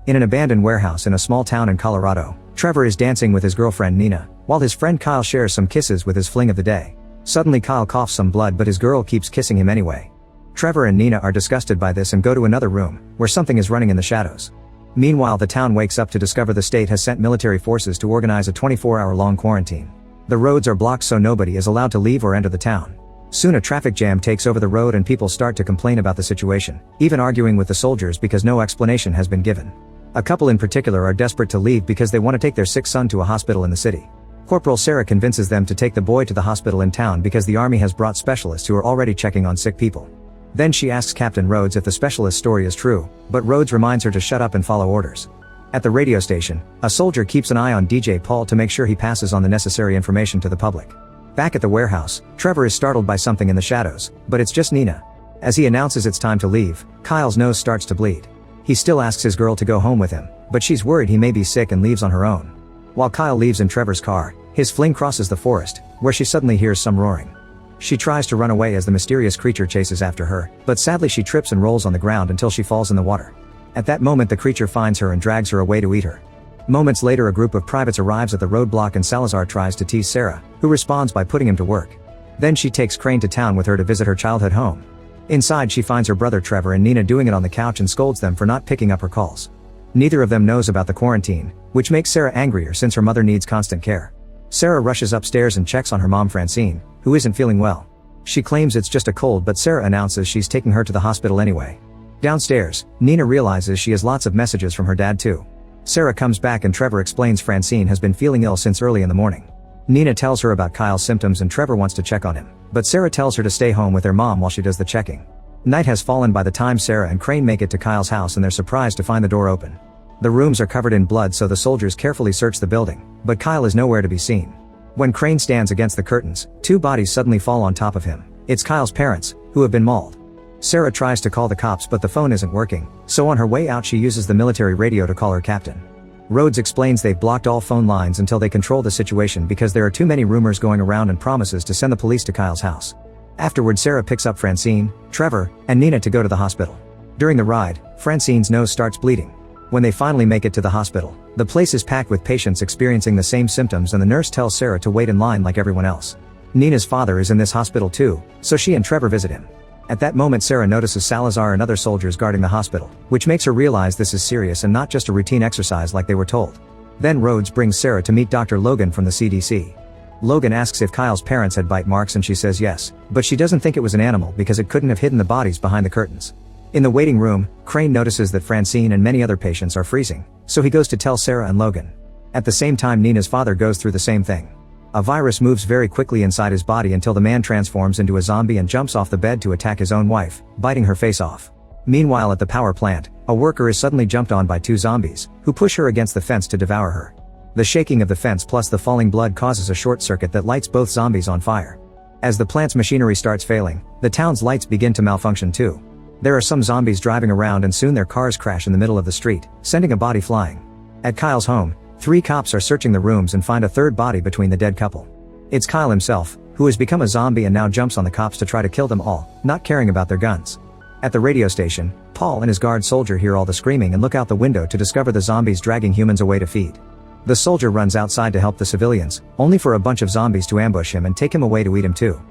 In an abandoned warehouse in a small town in Colorado, Trevor is dancing with his girlfriend Nina, while his friend Kyle shares some kisses with his fling of the day. Suddenly Kyle coughs some blood, but his girl keeps kissing him anyway. Trevor and Nina are disgusted by this and go to another room, where something is running in the shadows. Meanwhile, the town wakes up to discover the state has sent military forces to organize a 24-hour-long quarantine. The roads are blocked so nobody is allowed to leave or enter the town. Soon a traffic jam takes over the road and people start to complain about the situation, even arguing with the soldiers because no explanation has been given. A couple in particular are desperate to leave because they want to take their sick son to a hospital in the city. Corporal Sarah convinces them to take the boy to the hospital in town because the army has brought specialists who are already checking on sick people. Then she asks Captain Rhodes if the specialist's story is true, but Rhodes reminds her to shut up and follow orders. At the radio station, a soldier keeps an eye on DJ Paul to make sure he passes on the necessary information to the public. Back at the warehouse, Trevor is startled by something in the shadows, but it's just Nina. As he announces it's time to leave, Kyle's nose starts to bleed. He still asks his girl to go home with him, but she's worried he may be sick and leaves on her own. While Kyle leaves in Trevor's car, his fling crosses the forest, where she suddenly hears some roaring. She tries to run away as the mysterious creature chases after her, but sadly she trips and rolls on the ground until she falls in the water. At that moment the creature finds her and drags her away to eat her. Moments later a group of privates arrives at the roadblock and Salazar tries to tease Sarah, who responds by putting him to work. Then she takes Crane to town with her to visit her childhood home. Inside she finds her brother Trevor and Nina doing it on the couch and scolds them for not picking up her calls. Neither of them knows about the quarantine, which makes Sarah angrier since her mother needs constant care. Sarah rushes upstairs and checks on her mom Francine, who isn't feeling well. She claims it's just a cold, but Sarah announces she's taking her to the hospital anyway. Downstairs, Nina realizes she has lots of messages from her dad too. Sarah comes back and Trevor explains Francine has been feeling ill since early in the morning. Nina tells her about Kyle's symptoms and Trevor wants to check on him, but Sarah tells her to stay home with their mom while she does the checking. Night has fallen by the time Sarah and Crane make it to Kyle's house and they're surprised to find the door open. The rooms are covered in blood, so the soldiers carefully search the building, but Kyle is nowhere to be seen. When Crane stands against the curtains, two bodies suddenly fall on top of him. It's Kyle's parents, who have been mauled. Sarah tries to call the cops but the phone isn't working, so on her way out she uses the military radio to call her captain. Rhodes explains they've blocked all phone lines until they control the situation because there are too many rumors going around and promises to send the police to Kyle's house. Afterward Sarah picks up Francine, Trevor, and Nina to go to the hospital. During the ride, Francine's nose starts bleeding. When they finally make it to the hospital, the place is packed with patients experiencing the same symptoms and the nurse tells Sarah to wait in line like everyone else. Nina's father is in this hospital too, so she and Trevor visit him. At that moment Sarah notices Salazar and other soldiers guarding the hospital, which makes her realize this is serious and not just a routine exercise like they were told. Then Rhodes brings Sarah to meet Dr. Logan from the CDC. Logan asks if Kyle's parents had bite marks and she says yes, but she doesn't think it was an animal because it couldn't have hidden the bodies behind the curtains. In the waiting room, Crane notices that Francine and many other patients are freezing, so he goes to tell Sarah and Logan. At the same time Nina's father goes through the same thing. A virus moves very quickly inside his body until the man transforms into a zombie and jumps off the bed to attack his own wife, biting her face off. Meanwhile at the power plant, a worker is suddenly jumped on by two zombies, who push her against the fence to devour her. The shaking of the fence plus the falling blood causes a short circuit that lights both zombies on fire. As the plant's machinery starts failing, the town's lights begin to malfunction too. There are some zombies driving around and soon their cars crash in the middle of the street, sending a body flying. At Kyle's home, 3 cops are searching the rooms and find a third body between the dead couple. It's Kyle himself, who has become a zombie and now jumps on the cops to try to kill them all, not caring about their guns. At the radio station, Paul and his guard soldier hear all the screaming and look out the window to discover the zombies dragging humans away to feed. The soldier runs outside to help the civilians, only for a bunch of zombies to ambush him and take him away to eat him too.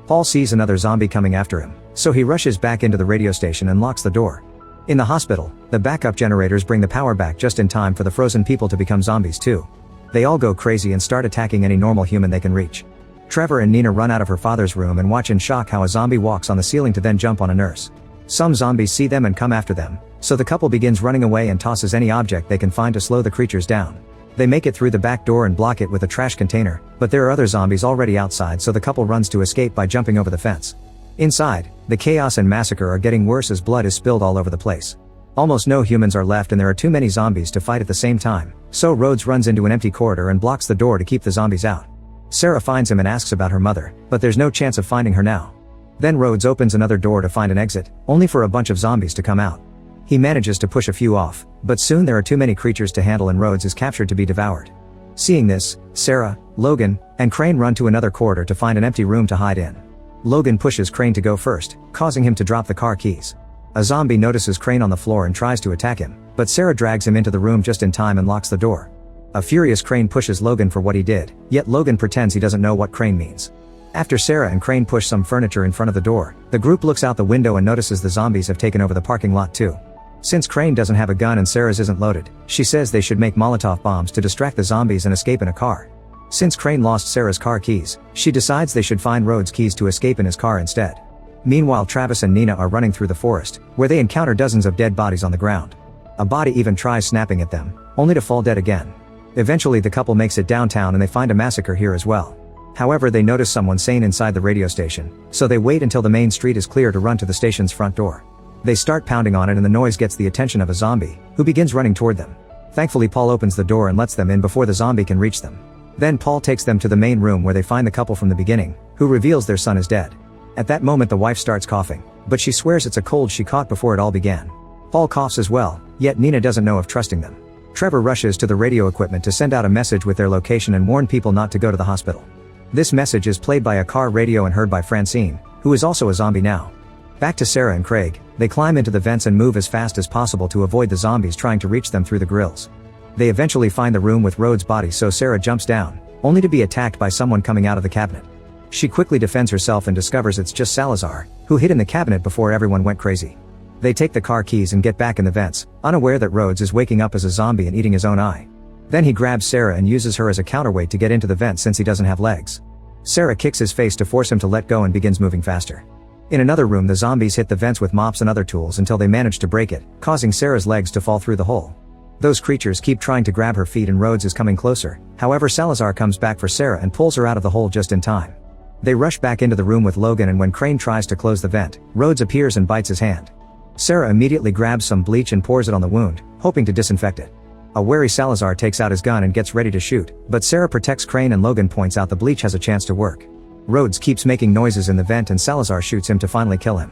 Paul sees another zombie coming after him, so he rushes back into the radio station and locks the door. In the hospital, the backup generators bring the power back just in time for the frozen people to become zombies too. They all go crazy and start attacking any normal human they can reach. Trevor and Nina run out of her father's room and watch in shock how a zombie walks on the ceiling to then jump on a nurse. Some zombies see them and come after them, so the couple begins running away and tosses any object they can find to slow the creatures down. They make it through the back door and block it with a trash container, but there are other zombies already outside, so the couple runs to escape by jumping over the fence. Inside, the chaos and massacre are getting worse as blood is spilled all over the place. Almost no humans are left and there are too many zombies to fight at the same time, so Rhodes runs into an empty corridor and blocks the door to keep the zombies out. Sarah finds him and asks about her mother, but there's no chance of finding her now. Then Rhodes opens another door to find an exit, only for a bunch of zombies to come out. He manages to push a few off, but soon there are too many creatures to handle and Rhodes is captured to be devoured. Seeing this, Sarah, Logan, and Crane run to another corridor to find an empty room to hide in. Logan pushes Crane to go first, causing him to drop the car keys. A zombie notices Crane on the floor and tries to attack him, but Sarah drags him into the room just in time and locks the door. A furious Crane pushes Logan for what he did, yet Logan pretends he doesn't know what Crane means. After Sarah and Crane push some furniture in front of the door, the group looks out the window and notices the zombies have taken over the parking lot too. Since Crane doesn't have a gun and Sarah's isn't loaded, she says they should make Molotov bombs to distract the zombies and escape in a car. Since Crane lost Sarah's car keys, she decides they should find Rhodes' keys to escape in his car instead. Meanwhile, Travis and Nina are running through the forest, where they encounter dozens of dead bodies on the ground. A body even tries snapping at them, only to fall dead again. Eventually the couple makes it downtown and they find a massacre here as well. However, they notice someone sane inside the radio station, so they wait until the main street is clear to run to the station's front door. They start pounding on it and the noise gets the attention of a zombie, who begins running toward them. Thankfully, Paul opens the door and lets them in before the zombie can reach them. Then Paul takes them to the main room where they find the couple from the beginning, who reveals their son is dead. At that moment the wife starts coughing, but she swears it's a cold she caught before it all began. Paul coughs as well, yet Nina doesn't know if trusting them. Trevor rushes to the radio equipment to send out a message with their location and warn people not to go to the hospital. This message is played by a car radio and heard by Francine, who is also a zombie now. Back to Sarah and Craig, they climb into the vents and move as fast as possible to avoid the zombies trying to reach them through the grills. They eventually find the room with Rhodes' body, so Sarah jumps down, only to be attacked by someone coming out of the cabinet. She quickly defends herself and discovers it's just Salazar, who hid in the cabinet before everyone went crazy. They take the car keys and get back in the vents, unaware that Rhodes is waking up as a zombie and eating his own eye. Then he grabs Sarah and uses her as a counterweight to get into the vent since he doesn't have legs. Sarah kicks his face to force him to let go and begins moving faster. In another room, the zombies hit the vents with mops and other tools until they manage to break it, causing Sarah's legs to fall through the hole. Those creatures keep trying to grab her feet and Rhodes is coming closer, however Salazar comes back for Sarah and pulls her out of the hole just in time. They rush back into the room with Logan, and when Crane tries to close the vent, Rhodes appears and bites his hand. Sarah immediately grabs some bleach and pours it on the wound, hoping to disinfect it. A wary Salazar takes out his gun and gets ready to shoot, but Sarah protects Crane and Logan points out the bleach has a chance to work. Rhodes keeps making noises in the vent and Salazar shoots him to finally kill him.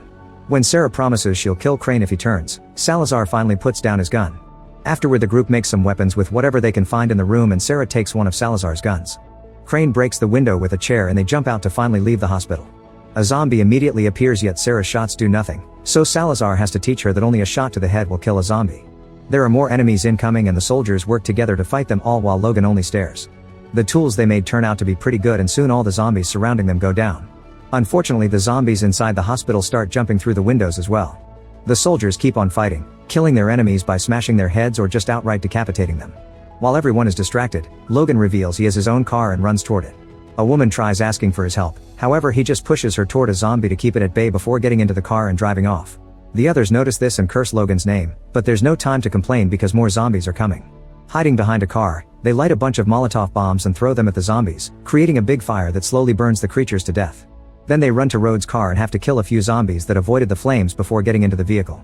When Sarah promises she'll kill Crane if he turns, Salazar finally puts down his gun. Afterward, the group makes some weapons with whatever they can find in the room and Sarah takes one of Salazar's guns. Crane breaks the window with a chair and they jump out to finally leave the hospital. A zombie immediately appears, yet Sarah's shots do nothing, so Salazar has to teach her that only a shot to the head will kill a zombie. There are more enemies incoming and the soldiers work together to fight them all while Logan only stares. The tools they made turn out to be pretty good and soon all the zombies surrounding them go down. Unfortunately, the zombies inside the hospital start jumping through the windows as well. The soldiers keep on fighting, killing their enemies by smashing their heads or just outright decapitating them. While everyone is distracted, Logan reveals he has his own car and runs toward it. A woman tries asking for his help, however he just pushes her toward a zombie to keep it at bay before getting into the car and driving off. The others notice this and curse Logan's name, but there's no time to complain because more zombies are coming. Hiding behind a car, they light a bunch of Molotov bombs and throw them at the zombies, creating a big fire that slowly burns the creatures to death. Then they run to Rhodes' car and have to kill a few zombies that avoided the flames before getting into the vehicle.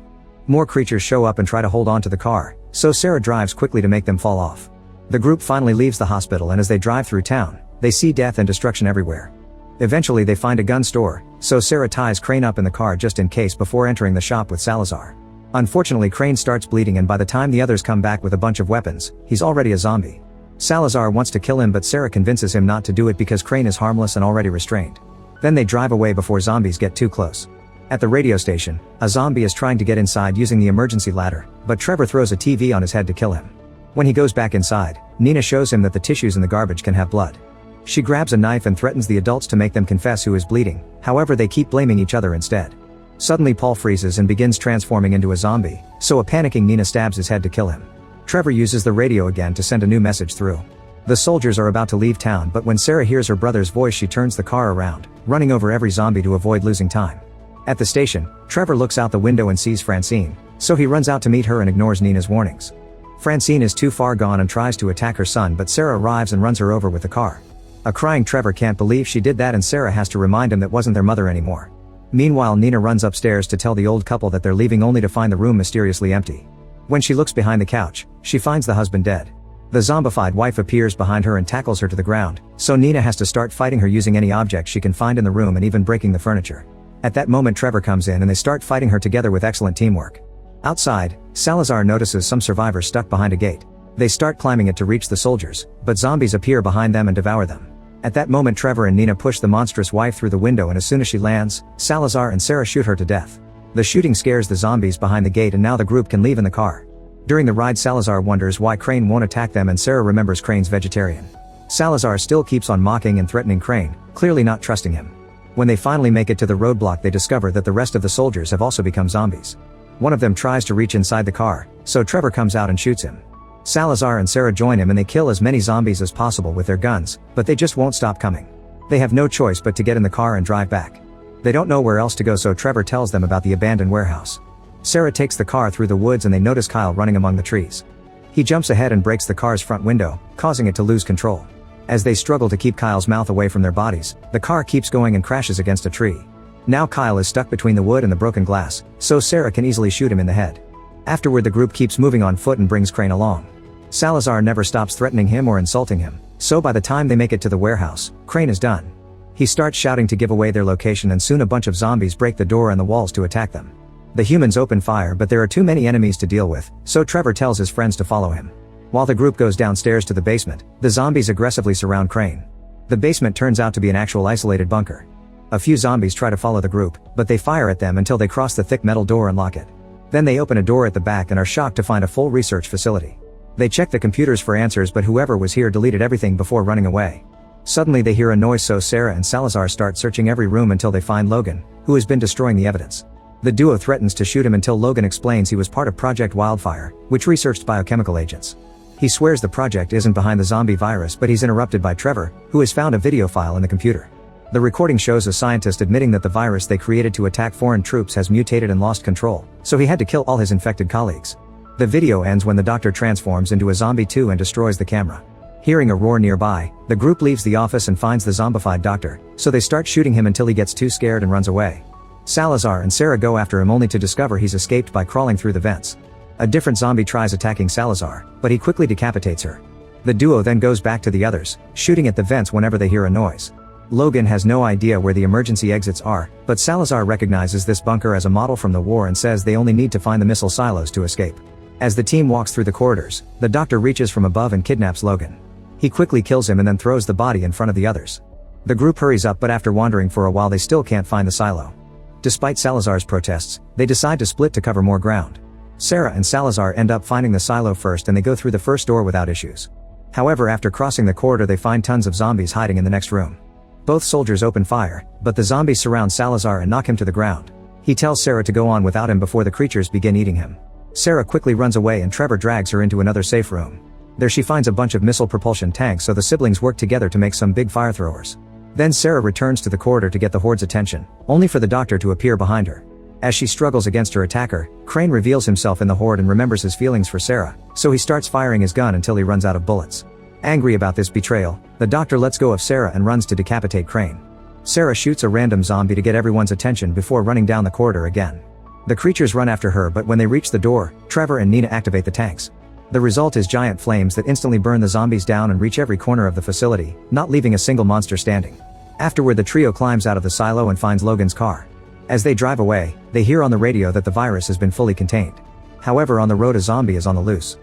More creatures show up and try to hold on to the car, so Sarah drives quickly to make them fall off. The group finally leaves the hospital and as they drive through town, they see death and destruction everywhere. Eventually they find a gun store, so Sarah ties Crane up in the car just in case before entering the shop with Salazar. Unfortunately, Crane starts bleeding and by the time the others come back with a bunch of weapons, he's already a zombie. Salazar wants to kill him but Sarah convinces him not to do it because Crane is harmless and already restrained. Then they drive away before zombies get too close. At the radio station, a zombie is trying to get inside using the emergency ladder, but Trevor throws a TV on his head to kill him. When he goes back inside, Nina shows him that the tissues in the garbage can have blood. She grabs a knife and threatens the adults to make them confess who is bleeding, however they keep blaming each other instead. Suddenly Paul freezes and begins transforming into a zombie, so a panicking Nina stabs his head to kill him. Trevor uses the radio again to send a new message through. The soldiers are about to leave town, but when Sarah hears her brother's voice she turns the car around, running over every zombie to avoid losing time. At the station, Trevor looks out the window and sees Francine, so he runs out to meet her and ignores Nina's warnings. Francine is too far gone and tries to attack her son, but Sarah arrives and runs her over with the car. A crying Trevor can't believe she did that and Sarah has to remind him that wasn't their mother anymore. Meanwhile, Nina runs upstairs to tell the old couple that they're leaving only to find the room mysteriously empty. When she looks behind the couch, she finds the husband dead. The zombified wife appears behind her and tackles her to the ground, so Nina has to start fighting her using any object she can find in the room and even breaking the furniture. At that moment Trevor comes in and they start fighting her together with excellent teamwork. Outside, Salazar notices some survivors stuck behind a gate. They start climbing it to reach the soldiers, but zombies appear behind them and devour them. At that moment Trevor and Nina push the monstrous wife through the window and as soon as she lands, Salazar and Sarah shoot her to death. The shooting scares the zombies behind the gate and now the group can leave in the car. During the ride, Salazar wonders why Crane won't attack them and Sarah remembers Crane's vegetarian. Salazar still keeps on mocking and threatening Crane, clearly not trusting him. When they finally make it to the roadblock, they discover that the rest of the soldiers have also become zombies. One of them tries to reach inside the car, so Trevor comes out and shoots him. Salazar and Sarah join him and they kill as many zombies as possible with their guns, but they just won't stop coming. They have no choice but to get in the car and drive back. They don't know where else to go, so Trevor tells them about the abandoned warehouse. Sarah takes the car through the woods and they notice Kyle running among the trees. He jumps ahead and breaks the car's front window, causing it to lose control. As they struggle to keep Kyle's mouth away from their bodies, the car keeps going and crashes against a tree. Now Kyle is stuck between the wood and the broken glass, so Sarah can easily shoot him in the head. Afterward, the group keeps moving on foot and brings Crane along. Salazar never stops threatening him or insulting him, so by the time they make it to the warehouse, Crane is done. He starts shouting to give away their location and soon a bunch of zombies break the door and the walls to attack them. The humans open fire, but there are too many enemies to deal with, so Trevor tells his friends to follow him. While the group goes downstairs to the basement, the zombies aggressively surround Crane. The basement turns out to be an actual isolated bunker. A few zombies try to follow the group, but they fire at them until they cross the thick metal door and lock it. Then they open a door at the back and are shocked to find a full research facility. They check the computers for answers, but whoever was here deleted everything before running away. Suddenly they hear a noise, so Sarah and Salazar start searching every room until they find Logan, who has been destroying the evidence. The duo threatens to shoot him until Logan explains he was part of Project Wildfire, which researched biochemical agents. He swears the project isn't behind the zombie virus, but he's interrupted by Trevor, who has found a video file in the computer. The recording shows a scientist admitting that the virus they created to attack foreign troops has mutated and lost control, so he had to kill all his infected colleagues. The video ends when the doctor transforms into a zombie too and destroys the camera. Hearing a roar nearby, the group leaves the office and finds the zombified doctor, so they start shooting him until he gets too scared and runs away. Salazar and Sarah go after him only to discover he's escaped by crawling through the vents. A different zombie tries attacking Salazar, but he quickly decapitates her. The duo then goes back to the others, shooting at the vents whenever they hear a noise. Logan has no idea where the emergency exits are, but Salazar recognizes this bunker as a model from the war and says they only need to find the missile silos to escape. As the team walks through the corridors, the doctor reaches from above and kidnaps Logan. He quickly kills him and then throws the body in front of the others. The group hurries up, but after wandering for a while they still can't find the silo. Despite Salazar's protests, they decide to split to cover more ground. Sarah and Salazar end up finding the silo first and they go through the first door without issues. However, after crossing the corridor they find tons of zombies hiding in the next room. Both soldiers open fire, but the zombies surround Salazar and knock him to the ground. He tells Sarah to go on without him before the creatures begin eating him. Sarah quickly runs away and Trevor drags her into another safe room. There she finds a bunch of missile propulsion tanks, so the siblings work together to make some big fire throwers. Then Sarah returns to the corridor to get the horde's attention, only for the doctor to appear behind her. As she struggles against her attacker, Crane reveals himself in the horde and remembers his feelings for Sarah, so he starts firing his gun until he runs out of bullets. Angry about this betrayal, the doctor lets go of Sarah and runs to decapitate Crane. Sarah shoots a random zombie to get everyone's attention before running down the corridor again. The creatures run after her, but when they reach the door, Trevor and Nina activate the tanks. The result is giant flames that instantly burn the zombies down and reach every corner of the facility, not leaving a single monster standing. Afterward, the trio climbs out of the silo and finds Logan's car. As they drive away, they hear on the radio that the virus has been fully contained. However, on the road a zombie is on the loose.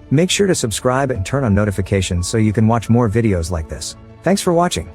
Make sure to subscribe and turn on notifications so you can watch more videos like this. Thanks for watching.